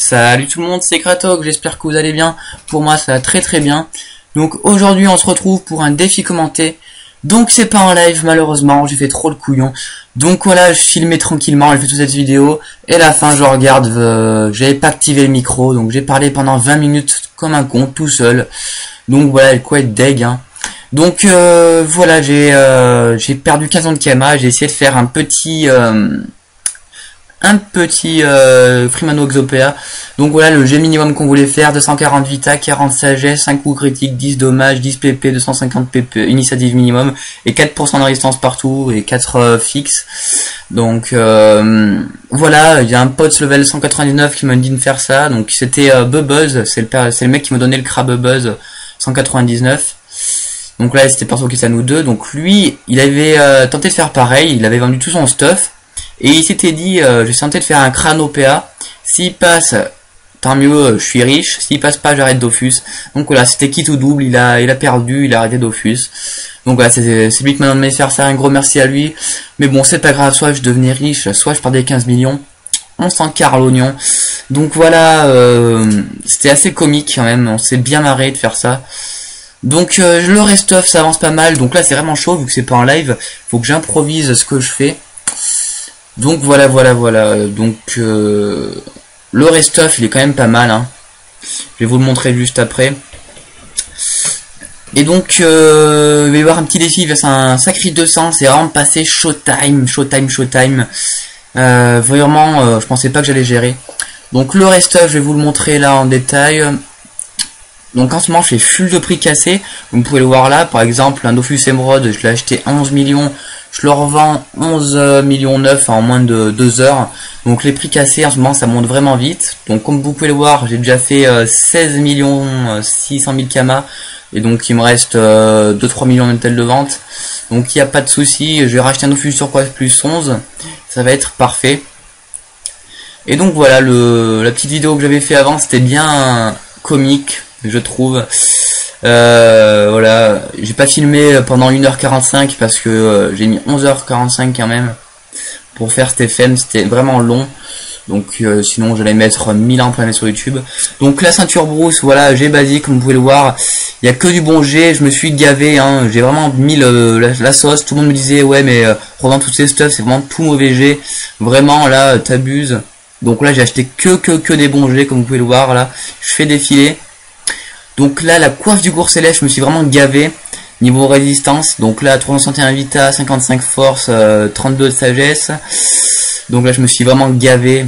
Salut tout le monde, c'est Kratok, j'espère que vous allez bien. Pour moi ça va très très bien. Donc aujourd'hui on se retrouve pour un défi commenté. Donc c'est pas en live malheureusement, j'ai fait trop le couillon. Donc voilà, je filmais tranquillement, j'ai fait toute cette vidéo. Et à la fin je regarde, j'avais pas activé le micro. Donc j'ai parlé pendant 20 minutes comme un con, tout seul. Donc voilà, quoi être deg hein. Donc voilà, j'ai perdu 15 ans de KMA, j'ai essayé de faire un petit Freemano Exopéa. Donc voilà le jet minimum qu'on voulait faire, 240 vita, 40 sagesse, 5 coups critiques, 10 dommages, 10 pp, 250 pp, initiative minimum, et 4% de résistance partout, et 4 fixes. Donc voilà, il y a un pote level 199 qui m'a dit de faire ça, donc c'était Bubuzz, c'est le mec qui m'a donné le crabe Bubuzz 199. Donc là c'était perso qui était à nous deux, donc lui il avait tenté de faire pareil, il avait vendu tout son stuff. Et il s'était dit, j'ai tenté de faire un crâne OPA. S'il passe, tant mieux, je suis riche. S'il passe pas, j'arrête Dofus. Donc voilà, c'était quitte ou double. Il a perdu, il a arrêté Dofus. Donc voilà, c'est lui qui m'a demandé de faire ça. Un gros merci à lui. Mais bon, c'est pas grave. Soit je devenais riche, soit je perdais 15 millions. On s'en carre l'oignon. Donc voilà, c'était assez comique quand même. On s'est bien marré de faire ça. Donc le rest-of, ça avance pas mal. Donc là, c'est vraiment chaud vu que c'est pas en live. Faut que j'improvise ce que je fais. Donc voilà. Donc le rest-of il est quand même pas mal hein. Je vais vous le montrer juste après. Et donc il va y avoir un petit défi, c'est un sacré 200, c'est vraiment passé showtime. Vraiment je pensais pas que j'allais gérer. Donc le rest-of je vais vous le montrer là en détail. Donc en ce moment je fais full de prix cassé. Vous pouvez le voir là, par exemple un Dofus Emerald, je l'ai acheté 11 millions. Je le revends 11 millions 9 en moins de 2 heures. Donc les prix cassés en ce moment ça monte vraiment vite. Donc comme vous pouvez le voir, j'ai déjà fait 16 millions 600 000 KMA. Et donc il me reste 2-3 millions de tels de vente. Donc il n'y a pas de souci. Je vais racheter un Dofus sur quoi plus 11. Ça va être parfait. Et donc voilà, la petite vidéo que j'avais fait avant c'était bien comique je trouve. Voilà, j'ai pas filmé pendant 1h45 parce que j'ai mis 11h45 quand même pour faire cet FM, c'était vraiment long. Donc sinon j'allais mettre 1000 ans pour la mettre sur YouTube. Donc la ceinture brousse, voilà, j'ai basique comme vous pouvez le voir. Il y a que du bon jet, je me suis gavé hein. J'ai vraiment mis la sauce. Tout le monde me disait ouais mais revends toutes ces stuff, c'est vraiment tout mauvais jet. Vraiment là t'abuses. Donc là j'ai acheté que des bons jets comme vous pouvez le voir là. Je fais défiler. Donc là la coiffe du Gourcelet, je me suis vraiment gavé niveau résistance. Donc là 361 vita, 55 force, 32 de sagesse. Donc là je me suis vraiment gavé.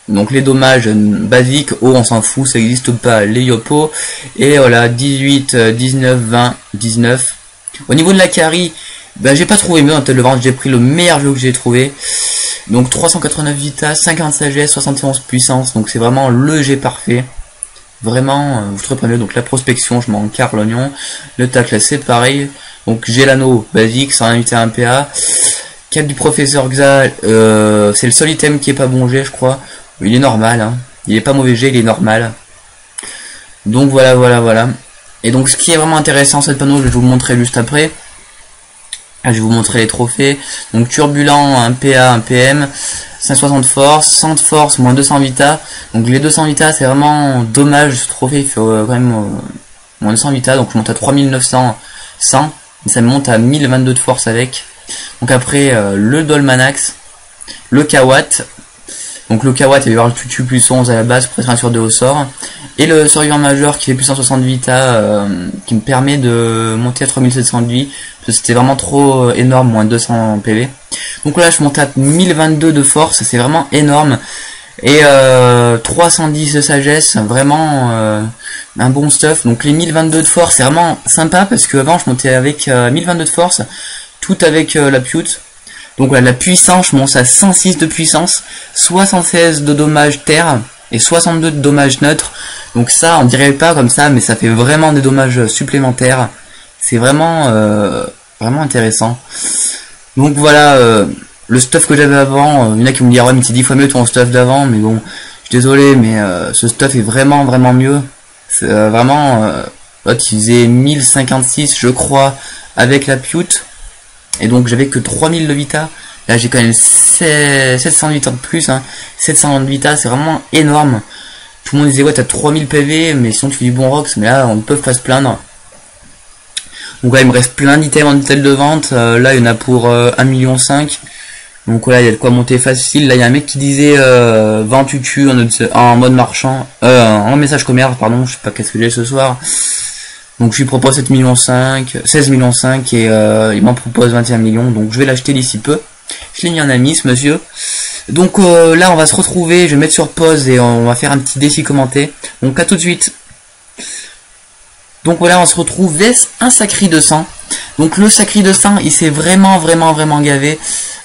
Donc les dommages basiques, oh on s'en fout, ça n'existe pas, les Yopo. Et voilà 18, 19, 20, 19. Au niveau de la carry, ben, j'ai pas trouvé mieux dans le vente, j'ai pris le meilleur jeu que j'ai trouvé. Donc 389 vita, 50 sagesse, 71 puissance. Donc c'est vraiment le jet parfait. Vraiment, vous trouvez pas mieux. Donc la prospection, je m'en carre l'oignon. Le tacle, c'est pareil. Donc j'ai l'anneau basique, 121 PA. Cap du professeur Xa, c'est le seul item qui est pas bon jet, je crois. Il est normal, hein. Il est pas mauvais jet, il est normal. Donc voilà. Et donc ce qui est vraiment intéressant, cette panneau, je vais vous le montrer juste après. Je vais vous montrer les trophées. Donc turbulent, 1 PA, 1 PM. 160 force, 100 de force, moins 200 vita. Donc les 200 vita c'est vraiment dommage, ce trophée il fait quand même moins 200 vita. Donc je monte à 3900 100, et ça me monte à 1022 de force avec. Donc après le Dolmanax, le Kawat. Donc le Kawat il va y avoir le tutu plus 11 à la base pour être un sur 2 au sort. Et le survivant majeur qui fait plus 160 vita qui me permet de monter à 3700 de vie. Parce que c'était vraiment trop énorme, moins 200 PV. Donc là je monte à 1022 de force, c'est vraiment énorme. Et 310 de sagesse, vraiment un bon stuff. Donc les 1022 de force c'est vraiment sympa parce que avant je montais avec 1022 de force, tout avec la pute. Donc voilà, la puissance, je monte à 106 de puissance, 76 de dommages terre et 62 de dommages neutres. Donc ça on dirait pas comme ça mais ça fait vraiment des dommages supplémentaires. C'est vraiment intéressant. Donc voilà, le stuff que j'avais avant, il y en a qui me disent ouais mais c'est 10 fois mieux ton stuff d'avant, mais bon, je suis désolé mais ce stuff est vraiment mieux. C'est vraiment l'autre il faisait 1056 je crois avec la pute. Et donc j'avais que 3000 de vita. Là j'ai quand même 700 de vita de plus hein. 700 de vita c'est vraiment énorme. Tout le monde disait ouais t'as 3000 PV mais sinon tu fais du bon Rox, mais là on ne peut pas se plaindre. Donc là il me reste plein d'items en détail de vente, là il y en a pour 1,5 million. Donc voilà, il y a de quoi monter facile. Là il y a un mec qui disait vente tutu en mode marchand, en message commerce pardon, je sais pas qu'est-ce que j'ai ce soir. Donc je lui propose 16 millions et il m'en propose 21 millions, donc je vais l'acheter d'ici peu. Je l'ai mis en ami ce monsieur. Donc là on va se retrouver, je vais mettre sur pause et on va faire un petit défi commenté. Donc à tout de suite. Donc voilà, on se retrouve vers un sacri de sang. Donc le sacri de sang, il s'est vraiment gavé.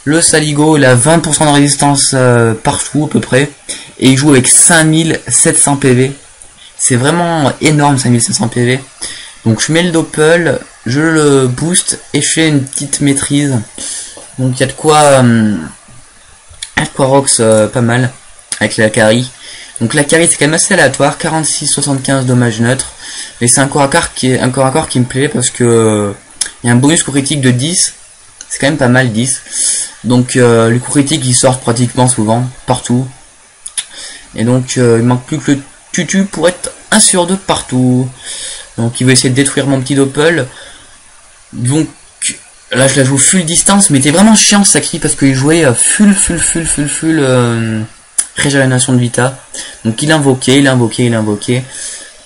Le Saligo, il a 20% de résistance partout à peu près. Et il joue avec 5700 PV. C'est vraiment énorme 5700 PV. Donc je mets le doppel, je le booste et je fais une petite maîtrise. Donc il y a de quoi Rox pas mal avec la carry. Donc la carry c'est quand même assez aléatoire, 46-75 dommages neutres. Et c'est un corps à corps qui me plaît parce que il y a un bonus coup critique de 10. C'est quand même pas mal 10. Donc les coups critiques ils sortent pratiquement souvent, partout. Et donc il manque plus que le tutu pour être 1 sur 2 partout. Donc il veut essayer de détruire mon petit doppel. Donc là je la joue full distance, mais c'était vraiment chiant ce sacri parce qu'il jouait full régénération de vita. Donc il invoquait.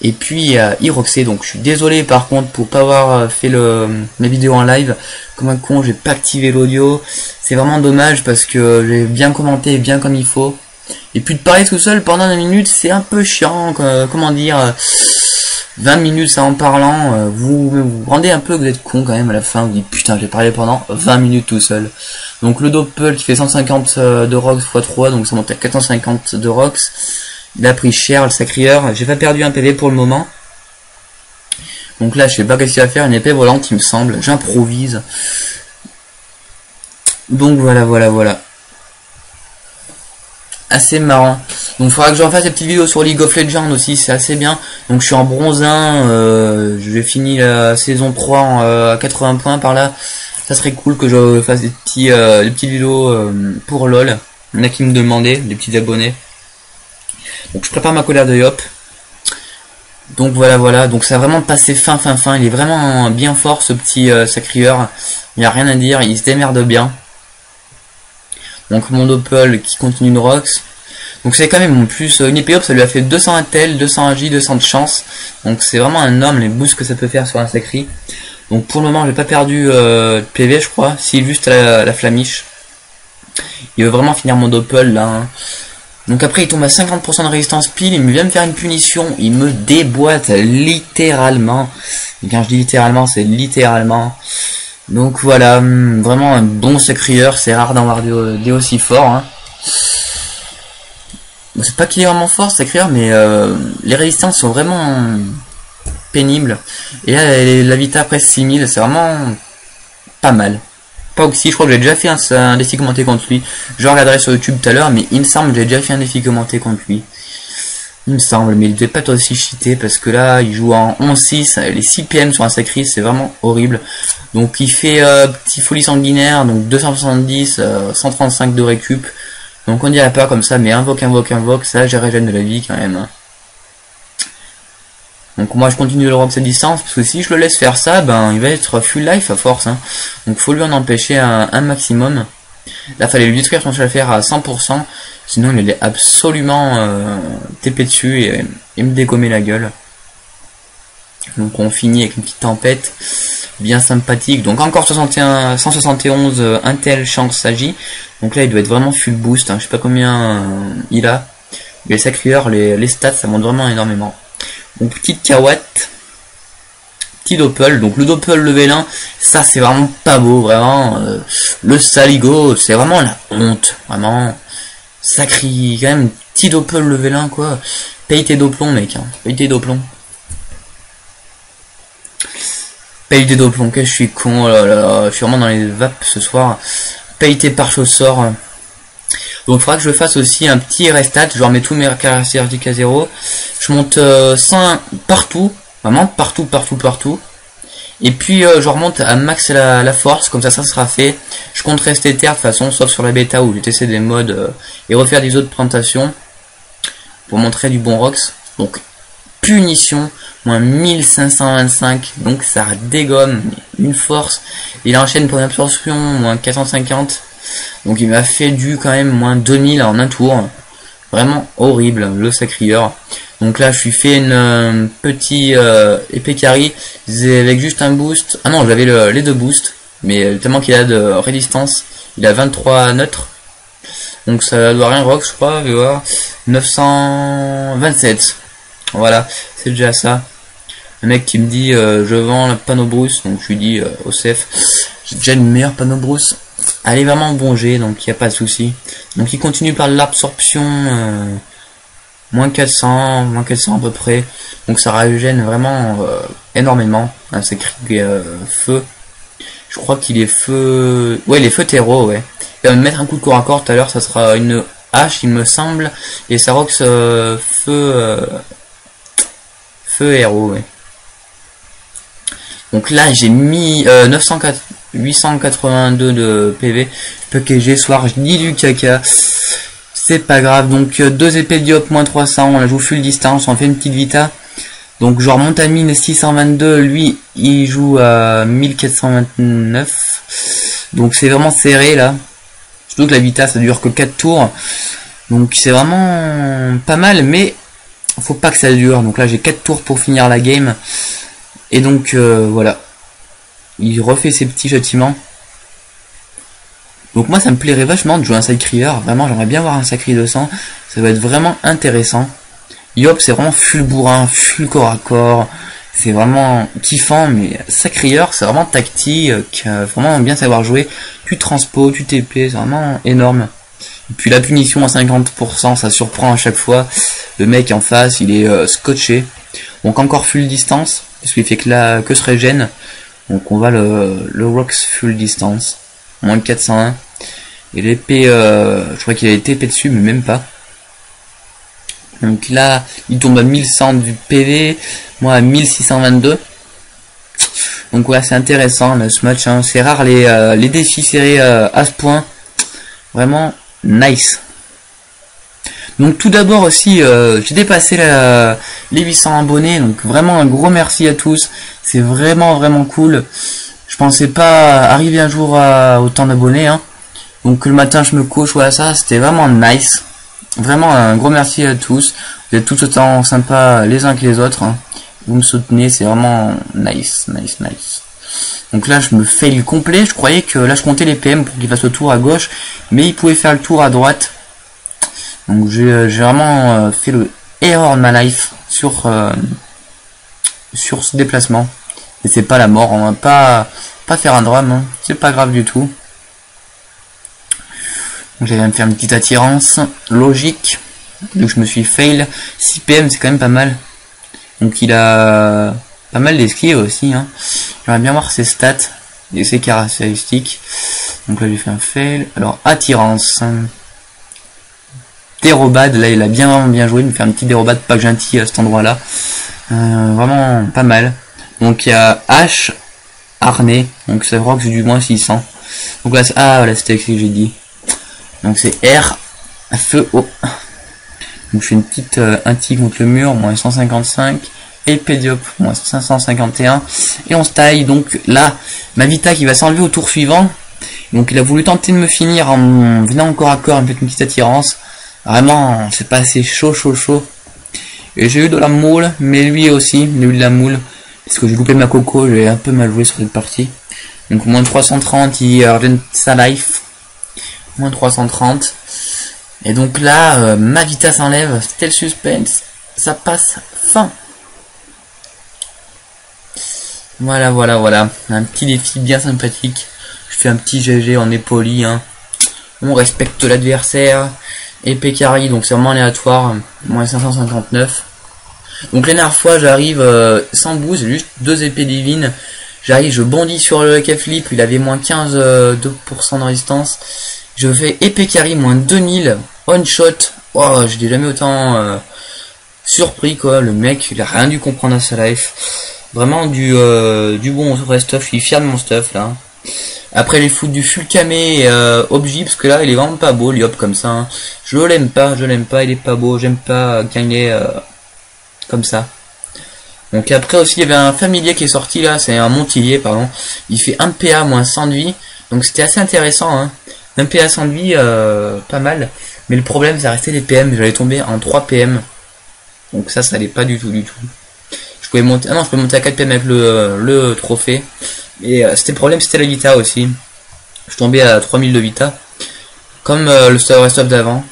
Et puis il roxait. Donc je suis désolé par contre pour pas avoir fait mes vidéos en live. Comme un con, j'ai pas activé l'audio. C'est vraiment dommage parce que j'ai bien commenté, bien comme il faut. Et puis de parler tout seul pendant 1 minute, c'est un peu chiant. Comment dire, 20 minutes ça en parlant, vous rendez un peu que vous êtes con quand même à la fin. Vous dites putain j'ai parlé pendant 20 minutes tout seul. Donc le doppel qui fait 150 de Rox x 3, donc ça monte à 450 de Rox. Il a pris cher le sacrieur. J'ai pas perdu un PV pour le moment. Donc là je sais pas qu'est-ce qu'il va faire, une épée volante il me semble. J'improvise. Donc voilà. Assez marrant. Donc il faudra que j'en fasse des petites vidéos sur League of Legends aussi, c'est assez bien. Donc je suis en bronze 1, j'ai fini la saison 3 à 80 points par là. Ça serait cool que je fasse des petites vidéos pour LOL. Il y en a qui me demandaient, des petits abonnés. Donc je prépare ma colère de Yop. Donc voilà, donc ça a vraiment passé fin. Il est vraiment bien fort ce petit sacrieur. Il n'y a rien à dire, il se démerde bien. Donc mon doppel qui continue de Rox. Donc c'est quand même en plus une épée ça lui a fait 200 intel, 200 agi, 200 de chance. Donc c'est vraiment un homme les boosts que ça peut faire sur un sacri. Donc pour le moment j'ai pas perdu de PV je crois, si juste la flamiche. Il veut vraiment finir mon doppel là. Hein. Donc après il tombe à 50% de résistance pile, il vient me faire une punition, il me déboîte littéralement. Et quand je dis littéralement, c'est littéralement. Donc voilà, vraiment un bon sacrieur, c'est rare d'en voir des aussi forts. Hein. Bon, c'est pas qu'il est vraiment fort ce sacrieur, mais les résistances sont vraiment pénibles. Et là, la vita presque 6000, c'est vraiment pas mal. Pas aussi, je crois que j'ai déjà fait un défi commenté contre lui. Je regarderai sur YouTube tout à l'heure, mais il me semble que j'ai déjà fait un défi commenté contre lui. Il me semble, mais il devait pas être aussi cheaté parce que là, il joue en 11-6, les 6 PM sur un sacri, c'est vraiment horrible. Donc il fait petit folie sanguinaire, donc 270, 135 de récup. Donc on dirait pas comme ça, mais invoque, ça j'ai régène de la vie quand même. Donc moi je continue de le rox à distance, parce que si je le laisse faire ça, ben il va être full life à force. Hein. Donc faut lui en empêcher un maximum. Là fallait lui détruire son chef à 100%, sinon il allait absolument TP dessus et me dégommer la gueule. Donc on finit avec une petite tempête bien sympathique. Donc encore 171 intel chance agi. Donc là il doit être vraiment full boost. Hein. Je sais pas combien il a. Mais les sacrieurs, les stats ça monte vraiment énormément. Donc petite kawatt. Petit doppel. Donc le doppel level 1, ça c'est vraiment pas beau. Vraiment. Le Saligo, c'est vraiment la honte. Vraiment. Sacré quand même. Petit doppel level 1 quoi. Paye tes doplombs mec. Hein. Paye tes doplombs. Paye des doplombs, que je suis con, oh là là, je suis vraiment dans les vapes ce soir. Paye tes pare au sort. Donc il faudra que je fasse aussi un petit restat, je remets tous mes caractéristiques à 0. Je monte 100 partout, vraiment partout. Et puis je remonte à max la force, comme ça sera fait. Je compte rester terre de toute façon, sauf sur la bêta où j'ai testé des modes et refaire des autres présentations. pour montrer du bon Rox. Donc punition, moins 1525, donc ça dégomme une force. Il enchaîne pour une absorption, moins 450, donc il m'a fait du quand même moins 2000 en un tour. Vraiment horrible le sacrieur. Donc là je suis fait une petit épée carry avec juste un boost. Ah non, j'avais les deux boosts, mais tellement qu'il a de résistance, il a 23 neutres. Donc ça doit rien rock, je crois, je vais voir. 927. Voilà, c'est déjà ça. Le mec qui me dit je vends le panneau brousse, donc je lui dis au CF, j'ai déjà une meilleure panneau brousse. Elle est vraiment bon G, donc il n'y a pas de souci. Donc il continue par l'absorption, moins 400 à peu près. Donc ça régène vraiment énormément. C'est écrit feu. Je crois qu'il est feu. Ouais, il est feu terreau, ouais. Il va me mettre un coup de corps à corps tout à l'heure, ça sera une hache, il me semble. Et ça rox feu héros, ouais. Donc là j'ai mis 882 de PV. PKG soir, je dis du caca. C'est pas grave. Donc deux épées diop moins 300. On la joue full distance. On fait une petite vita. Donc genre mon ami 622, lui il joue à 1429. Donc c'est vraiment serré là. Surtout que la vita ça dure que 4 tours. Donc c'est vraiment pas mal, mais faut pas que ça dure. Donc là j'ai 4 tours pour finir la game. Et donc voilà. Il refait ses petits châtiments. Donc moi ça me plairait vachement de jouer un Sidecrier. Vraiment j'aimerais bien voir un Sacri 200. Ça va être vraiment intéressant. Yop c'est vraiment full bourrin, full corps à corps. C'est vraiment kiffant, mais Sacrier c'est vraiment tactique, vraiment bien savoir jouer. Tu transpos, tu TP, c'est vraiment énorme. Et puis la punition à 50%, ça surprend à chaque fois. Le mec en face il est scotché. Donc encore full distance, parce qu'il fait que se régène. Donc on va le Rox full distance, moins de 401. Et l'épée, je crois qu'il a été épée dessus, mais même pas. Donc là, il tombe à 1100 du PV, moi à 1622. Donc ouais, c'est intéressant là, ce match. Hein. C'est rare les défis serrés à ce point. Vraiment nice. Donc tout d'abord aussi, j'ai dépassé les 800 abonnés. Donc vraiment un gros merci à tous. C'est vraiment cool. Je pensais pas arriver un jour à autant d'abonnés. Hein. Donc le matin je me couche, voilà ça, c'était vraiment nice. Vraiment un gros merci à tous. Vous êtes tous autant sympas les uns que les autres. Hein. Vous me soutenez, c'est vraiment nice. Donc là je me fail complet. Je croyais que là je comptais les PM pour qu'il fasse le tour à gauche, mais il pouvait faire le tour à droite. Donc j'ai vraiment fait le erreur de ma life sur ce déplacement. Et c'est pas la mort, on va pas faire un drame, hein. C'est pas grave du tout. Donc j'allais me faire une petite attirance logique. Donc je me suis fail. 6 PM c'est quand même pas mal. Donc il a pas mal d'esquive aussi. Hein. J'aimerais bien voir ses stats et ses caractéristiques. Donc là j'ai fait un fail. Alors attirance. Dérobade, là il a bien joué. Il me fait un petit dérobade pas gentil à cet endroit là. Vraiment pas mal. Donc il y a H, harnais. Donc ça rox du moins 600. Donc là voilà c'était ce que j'ai dit. Donc c'est R, feu, O. Donc je fais une petite inti contre le mur, moins 155. Épée diop, moins 551. Et on se taille. Donc là, ma vita qui va s'enlever au tour suivant. Donc il a voulu tenter de me finir en venant encore à corps avec une petite attirance. Vraiment, c'est pas assez chaud. Et j'ai eu de la moule, mais lui aussi, il a eu de la moule. Parce que j'ai loupé ma coco, j'ai un peu mal joué sur cette partie. Donc moins 330, il revient sa life. Moins 330. Et donc là, ma vita s'enlève. C'était le suspense. Ça passe fin. Voilà. Un petit défi bien sympathique. Je fais un petit GG, on est poli. Hein. On respecte l'adversaire. Épée carry, donc c'est vraiment aléatoire. Moins 559. Donc la dernière fois, j'arrive sans boost, juste 2 épées divines. J'arrive, je bondis sur le K-flip. Il avait moins 15 2% de résistance. Je fais épée carry moins 2000 on shot. Oh, je l'ai jamais autant surpris quoi. Le mec il a rien dû comprendre à sa life. Vraiment du bon vrai stuff. Je suis fier de mon stuff là. Après les foutre du Fulcame et Obji, parce que là il est vraiment pas beau, Liop comme ça. Hein. Je l'aime pas, il est pas beau, j'aime pas quand il est comme ça. Donc après aussi il y avait un familier qui est sorti là, c'est un Montillier pardon. Il fait 1 PA moins 100 de vie, donc c'était assez intéressant. Hein. 1 PA 100 de vie, pas mal. Mais le problème ça restait les PM, j'allais tomber en 3 PM. Donc ça allait pas du tout. Je pouvais monter, ah non je peux monter à 4 PM avec le trophée. Et c'était le problème, c'était la Vita aussi. Je tombais à 3000 de Vita. Comme le Star Rest of d'avant.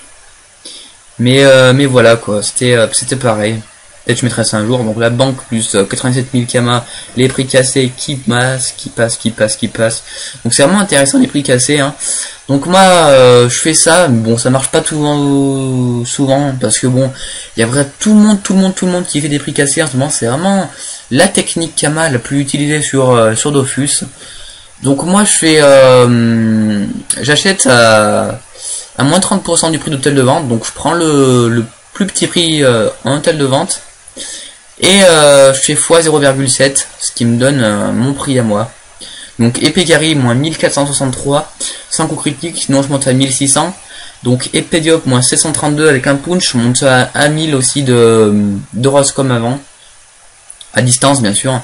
Mais voilà quoi, c'était pareil. Peut-être je mettrai ça un jour. Donc la banque plus 87 000 Kama, les prix cassés qui passent. Donc c'est vraiment intéressant les prix cassés. Hein. Donc moi je fais ça, bon ça marche pas souvent parce que bon il y a vraiment tout le monde qui fait des prix cassés en ce moment. C'est vraiment la technique Kama la plus utilisée sur Dofus. Donc moi je fais j'achète à moins 30% du prix d'hôtel de vente. Donc je prends le plus petit prix en hôtel de vente et je fais x 0,7, ce qui me donne mon prix à moi. Donc épée carry moins 1463 sans coup critique, sinon je monte à 1600. Donc épée diop moins 732 avec un punch, je monte à 1000 aussi de Roscom avant. À distance bien sûr.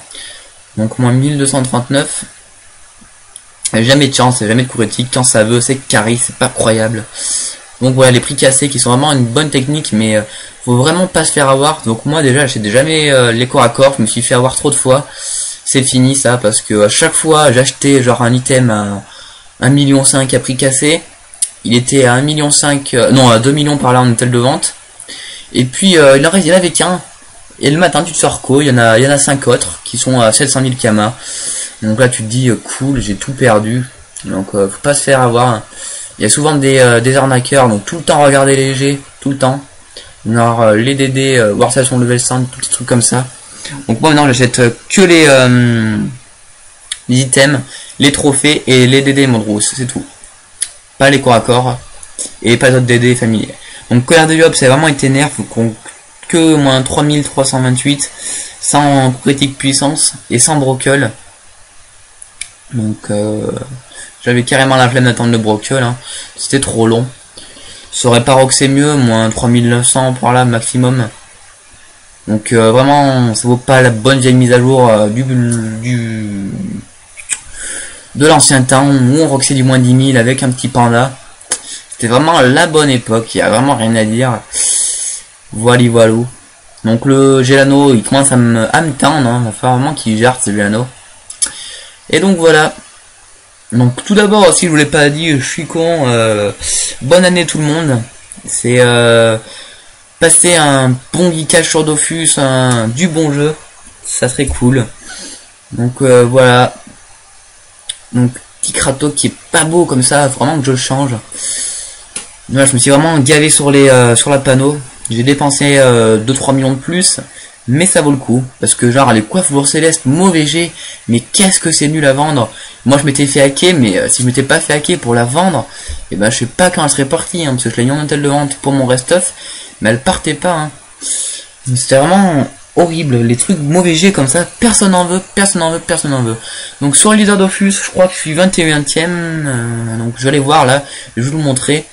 Donc moins 1239. Jamais de chance, jamais de coup critique. Quand ça veut, c'est carry, c'est pas croyable. Donc voilà les prix cassés qui sont vraiment une bonne technique, mais faut vraiment pas se faire avoir. Donc moi déjà j'achète jamais les corps à corps, je me suis fait avoir trop de fois. C'est fini ça, parce que à chaque fois j'achetais genre un item à 1,5 million à prix cassé. Il était à 1,5 million, non à 2 millions par là en hôtel de vente. Et puis il en avait qu'un. Et le matin tu te sors quoi, il y en a 5 autres qui sont à 700 000 Kama. Donc là tu te dis cool, j'ai tout perdu. Donc faut pas se faire avoir. Il y a souvent des arnaqueurs, donc tout le temps regarder les G, tout le temps. Genre les DD, voir ça son level 100, tous les trucs comme ça. Donc moi maintenant j'achète que les items, les trophées et les DD Mondrousse, c'est tout. Pas les corps à corps et pas d'autres DD familiers. Donc colère de Job c'est vraiment été nerf, que moins 3328 sans critique puissance et sans brocle. Donc j'avais carrément la flemme d'attendre le brocle, hein. C'était trop long. Ça aurait pas roxé mieux, moins 3900 par là maximum. Donc vraiment ça vaut pas la bonne vieille mise à jour de l'ancien temps où on roxait du moins 10 000 avec un petit panda. C'était vraiment la bonne époque, il y a vraiment rien à dire. Voilà. Donc le Gelano il commence à me tendre, hein. Il va falloir vraiment qu'il gère ce Gelano. Et donc voilà. Donc tout d'abord si je vous l'ai pas dit, je suis con, bonne année tout le monde. C'est passer un bon geekage sur Dofus, du bon jeu, ça serait cool. Donc voilà. Donc petit Kratos qui est pas beau comme ça, vraiment que je change. Là, je me suis vraiment gavé sur la panneau. J'ai dépensé 2-3 millions de plus, mais ça vaut le coup parce que genre les coiffures célestes mauvais G, mais qu'est-ce que c'est nul à vendre. Moi je m'étais fait hacker, mais si je m'étais pas fait hacker pour la vendre, et ben je sais pas quand elle serait partie, hein, parce que je l'ai mis en hôtel de vente pour mon rest-off, mais elle partait pas. Hein. C'était vraiment horrible, les trucs mauvais G comme ça, personne n'en veut. Donc sur le leader Dofus, je crois que je suis 21ème, donc je vais aller voir là, je vais vous le montrer.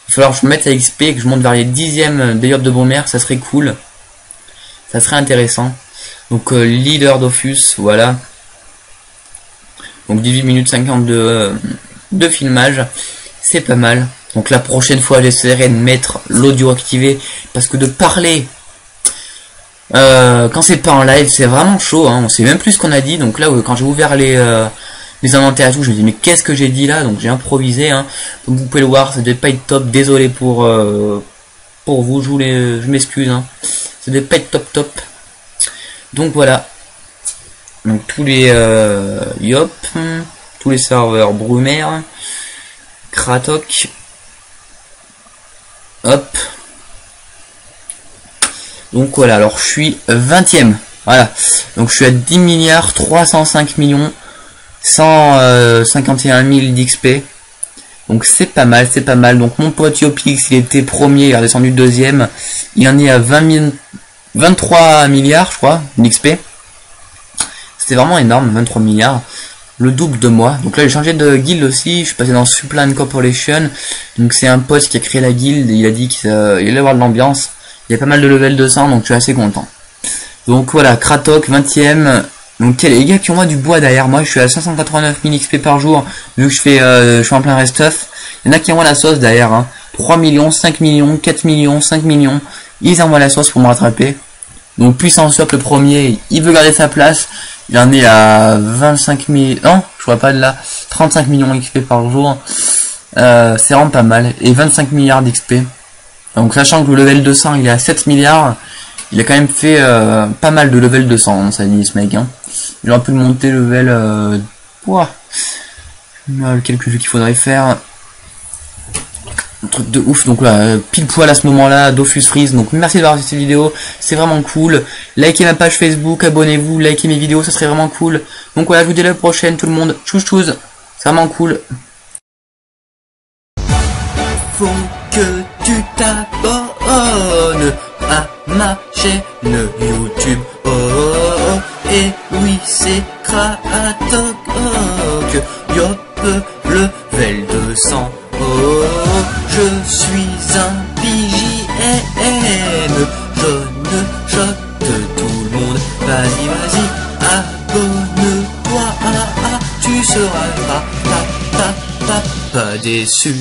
Il va falloir que je me mette à XP et que je monte vers les 10ème des Yop de Beaumer, ça serait cool. Ça serait intéressant. Donc leader Dofus, voilà. Donc 18 minutes 52 de filmage, c'est pas mal. Donc la prochaine fois j'essaierai de mettre l'audio activé, parce que de parler quand c'est pas en live c'est vraiment chaud, hein. On sait même plus ce qu'on a dit. Donc là quand j'ai ouvert les inventaires et tout, je me dis mais qu'est-ce que j'ai dit là, donc j'ai improvisé, hein. Donc vous pouvez le voir, ça devait pas être top, désolé pour vous, je m'excuse, hein. Ça devait pas être top. Donc voilà. Donc tous les Yop, tous les serveurs Brumaire, Kratok, hop. Donc voilà, alors je suis 20ème. Voilà. Donc je suis à 10 milliards 305 millions 151 000 d'XP. Donc c'est pas mal. Donc mon pote Yopix, il était premier, il est redescendu deuxième. Il en est à 23 milliards, je crois, d'XP. C'était vraiment énorme, 23 milliards. le double de moi. Donc là j'ai changé de guilde aussi, je suis passé dans Supline Corporation. Donc c'est un pote qui a créé la guilde, et il a dit qu'il allait avoir de l'ambiance. Il y a pas mal de level 200, donc je suis assez content. Donc voilà, Kratok 20ème. Donc les gars qui ont du bois derrière moi, je suis à 589 000 XP par jour, vu que je suis en plein rest-off. Il y en a qui envoient la sauce derrière, hein. 3 millions, 5 millions, 4 millions, 5 millions. Ils envoient la sauce pour me rattraper. Donc Puissance Up le premier, il veut garder sa place. Il en est à 25 000... Non, je vois pas de là. 35 millions XP par jour. C'est vraiment pas mal. Et 25 milliards d'XP. Donc sachant que le level 200 il est à 7 milliards. Il a quand même fait pas mal de level 200 dans sa vie ce mec. Hein. Il aurait pu le monter level... le calcul qu'il faudrait faire. Un truc de ouf, donc là, pile poil à ce moment-là, Dofus Freeze, donc merci d'avoir vu cette vidéo, c'est vraiment cool, likez ma page Facebook, abonnez-vous, likez mes vidéos, ça serait vraiment cool, donc voilà, je vous dis à la prochaine tout le monde, tchous tchous, c'est vraiment cool. Faut que tu t'abonnes à ma chaîne YouTube, et oui c'est Kratok, yop, level 200. Je suis un PJM, je choque tout le monde. Vas-y, abonne-toi, tu seras pas déçu.